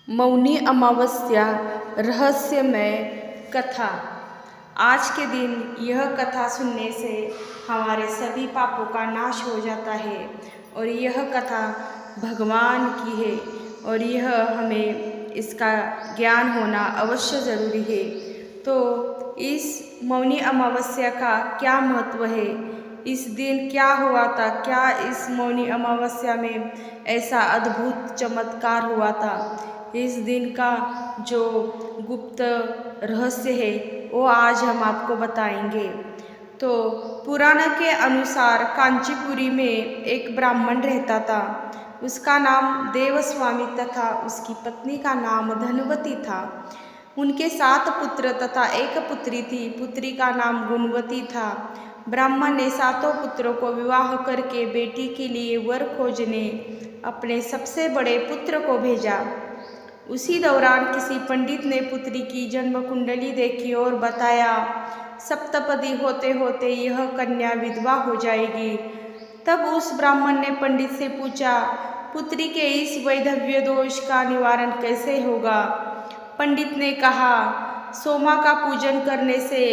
मौनी अमावस्या रहस्यमय कथा। आज के दिन यह कथा सुनने से हमारे सभी पापों का नाश हो जाता है और यह कथा भगवान की है और यह हमें इसका ज्ञान होना अवश्य ज़रूरी है। तो इस मौनी अमावस्या का क्या महत्व है, इस दिन क्या हुआ था, क्या इस मौनी अमावस्या में ऐसा अद्भुत चमत्कार हुआ था, इस दिन का जो गुप्त रहस्य है वो आज हम आपको बताएंगे। तो पुराण के अनुसार कांचीपुरी में एक ब्राह्मण रहता था। उसका नाम देवस्वामी तथा उसकी पत्नी का नाम धनवती था। उनके 7 पुत्र तथा एक पुत्री थी। पुत्री का नाम गुणवती था। ब्राह्मण ने 7 पुत्रों को विवाह करके बेटी के लिए वर खोजने अपने सबसे बड़े पुत्र को भेजा। उसी दौरान किसी पंडित ने पुत्री की जन्म कुंडली देखी और बताया, सप्तपदी होते होते यह कन्या विधवा हो जाएगी। तब उस ब्राह्मण ने पंडित से पूछा, पुत्री के इस वैधव्य दोष का निवारण कैसे होगा? पंडित ने कहा, सोमा का पूजन करने से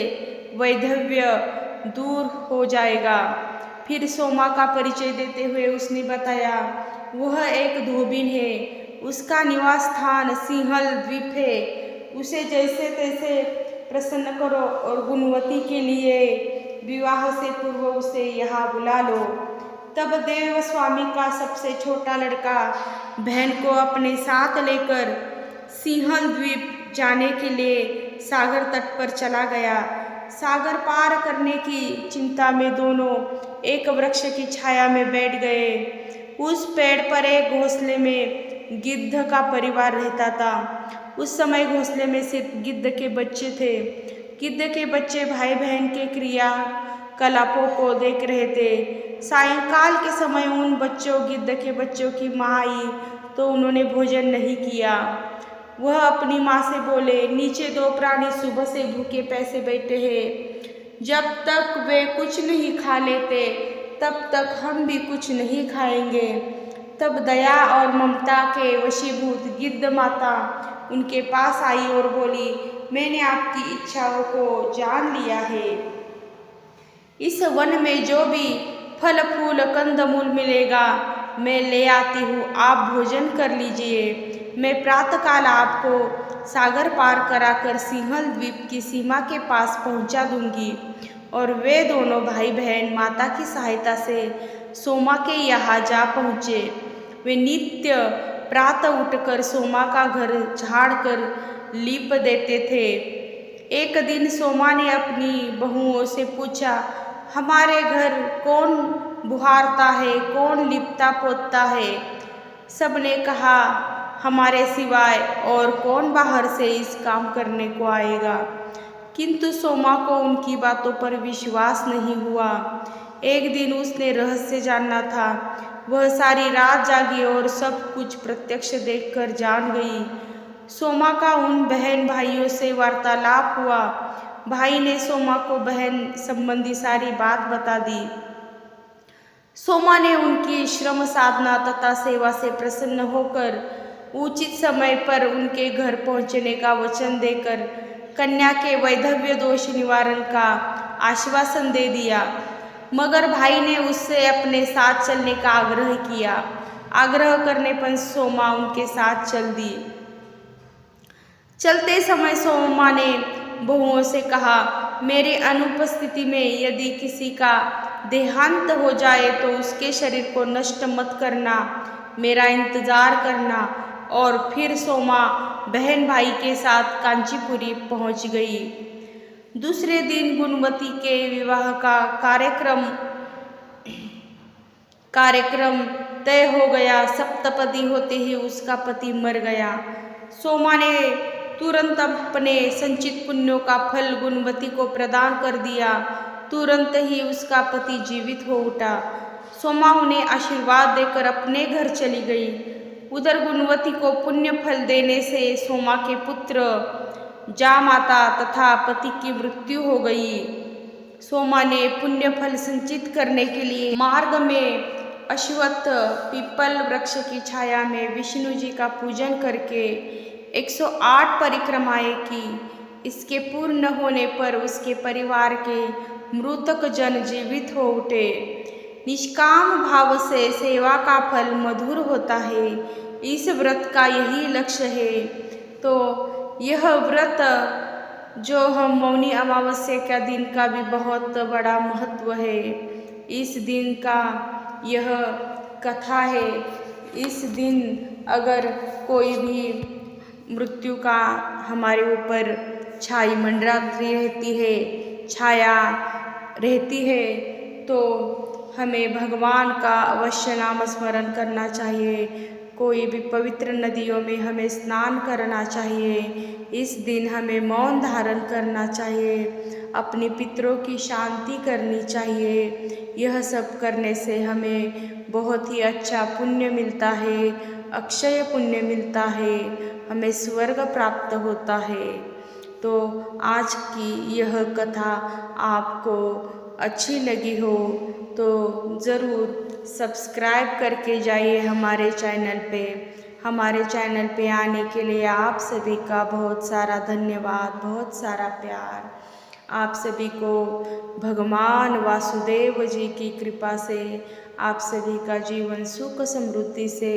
वैधव्य दूर हो जाएगा। फिर सोमा का परिचय देते हुए उसने बताया, वह एक धोबिन है, उसका निवास स्थान सिंहल द्वीप है। उसे जैसे तैसे प्रसन्न करो और गुणवती के लिए विवाह से पूर्व उसे यहाँ बुला लो। तब देवस्वामी का सबसे छोटा लड़का बहन को अपने साथ लेकर सिंहल द्वीप जाने के लिए सागर तट पर चला गया। सागर पार करने की चिंता में दोनों एक वृक्ष की छाया में बैठ गए। उस पेड़ पर एक घोंसले में गिद्ध का परिवार रहता था। उस समय घोंसले में सिर्फ गिद्ध के बच्चे थे। गिद्ध के बच्चे भाई बहन के क्रियाकलापों को देख रहे थे। सायंकाल के समय उन गिद्ध के बच्चों की माँ आई तो उन्होंने भोजन नहीं किया। वह अपनी माँ से बोले, नीचे 2 प्राणी सुबह से भूखे प्यासे बैठे हैं। जब तक वे कुछ नहीं खा लेते तब तक हम भी कुछ नहीं खाएंगे। तब दया और ममता के वशीभूत गिद्ध माता उनके पास आई और बोली, मैंने आपकी इच्छाओं को जान लिया है। इस वन में जो भी फल फूल कंदमूल मिलेगा मैं ले आती हूँ, आप भोजन कर लीजिए। मैं प्रातःकाल आपको सागर पार कराकर सिंहल द्वीप की सीमा के पास पहुँचा दूंगी। और वे दोनों भाई बहन माता की सहायता से सोमा के यहाँ जा पहुँचे। वे नित्य प्रातः उठकर सोमा का घर झाड़कर लीप देते थे। एक दिन सोमा ने अपनी बहुओं से पूछा, हमारे घर कौन बुहारता है, कौन लिपता पोतता है? सबने कहा, हमारे सिवाय और कौन बाहर से इस काम करने को आएगा? किंतु सोमा को उनकी बातों पर विश्वास नहीं हुआ। एक दिन उसने रहस्य जानना था। वह सारी रात जागी और सब कुछ प्रत्यक्ष देखकर जान गई। सोमा का उन बहन भाइयों से वार्तालाप हुआ। भाई ने सोमा को बहन संबंधी सारी बात बता दी। सोमा ने उनकी श्रम साधना तथा सेवा से प्रसन्न होकर उचित समय पर उनके घर पहुंचने का वचन देकर कन्या के वैधव्य दोष निवारण का आश्वासन दे दिया। मगर भाई ने उससे अपने साथ चलने का आग्रह किया। आग्रह करने पर सोमा उनके साथ चल दी। चलते समय सोमा ने बहुओं से कहा, मेरी अनुपस्थिति में यदि किसी का देहांत हो जाए तो उसके शरीर को नष्ट मत करना, मेरा इंतजार करना। और फिर सोमा बहन भाई के साथ कांचीपुरी पहुंच गई। दूसरे दिन गुणवती के विवाह का कार्यक्रम तय हो गया। सप्तपदी होते ही उसका पति मर गया। सोमा ने तुरंत अपने संचित पुण्यों का फल गुणवती को प्रदान कर दिया। तुरंत ही उसका पति जीवित हो उठा। सोमा उन्हें आशीर्वाद देकर अपने घर चली गई। उधर गुणवती को पुण्य फल देने से सोमा के पुत्र जामाता तथा पति की मृत्यु हो गई। सोमा ने पुण्य फल संचित करने के लिए मार्ग में अश्वत्थ पीपल वृक्ष की छाया में विष्णु जी का पूजन करके 108 परिक्रमाएं की। इसके पूर्ण होने पर उसके परिवार के मृतक जन जीवित हो उठे। निष्काम भाव से सेवा का फल मधुर होता है। इस व्रत का यही लक्ष्य है। तो यह व्रत जो हम मौनी अमावस्या का दिन का भी बहुत बड़ा महत्व है। इस दिन का यह कथा है। इस दिन अगर कोई भी मृत्यु का हमारे ऊपर छाई मंडराती रहती है, छाया रहती है, तो हमें भगवान का अवश्य नाम स्मरण करना चाहिए। कोई भी पवित्र नदियों में हमें स्नान करना चाहिए। इस दिन हमें मौन धारण करना चाहिए, अपने पितरों की शांति करनी चाहिए। यह सब करने से हमें बहुत ही अच्छा पुण्य मिलता है, अक्षय पुण्य मिलता है, हमें स्वर्ग प्राप्त होता है। तो आज की यह कथा आपको अच्छी लगी हो तो ज़रूर सब्सक्राइब करके जाइए हमारे चैनल पे। हमारे चैनल पे आने के लिए आप सभी का बहुत सारा धन्यवाद, बहुत सारा प्यार। आप सभी को भगवान वासुदेव जी की कृपा से आप सभी का जीवन सुख समृद्धि से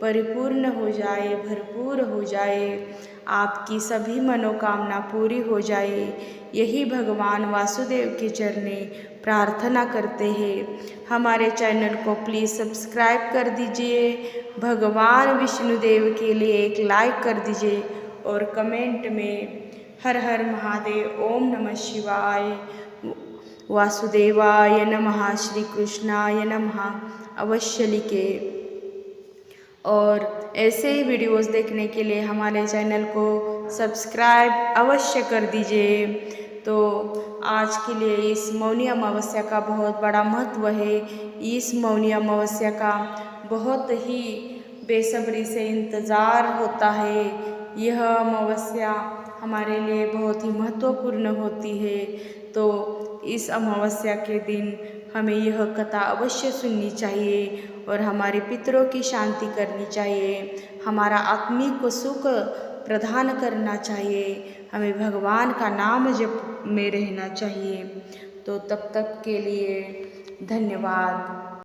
परिपूर्ण हो जाए, भरपूर हो जाए, आपकी सभी मनोकामना पूरी हो जाए, यही भगवान वासुदेव के चरणे प्रार्थना करते हैं। हमारे चैनल को प्लीज़ सब्सक्राइब कर दीजिए, भगवान विष्णुदेव के लिए एक लाइक कर दीजिए और कमेंट में हर हर महादेव, ओम नमः शिवाय, वासुदेवाय नमः, श्री कृष्णाय नमः अवश्य लिखे। और ऐसे ही वीडियोस देखने के लिए हमारे चैनल को सब्सक्राइब अवश्य कर दीजिए। तो आज के लिए इस मौनी अमावस्या का बहुत बड़ा महत्व है। इस मौनी अमावस्या का बहुत ही बेसब्री से इंतज़ार होता है। यह अमावस्या हमारे लिए बहुत ही महत्वपूर्ण होती है। तो इस अमावस्या के दिन हमें यह कथा अवश्य सुननी चाहिए और हमारे पितरों की शांति करनी चाहिए, हमारा आत्मिक सुख प्रदान करना चाहिए, हमें भगवान का नाम जप में रहना चाहिए। तो तब तक के लिए धन्यवाद।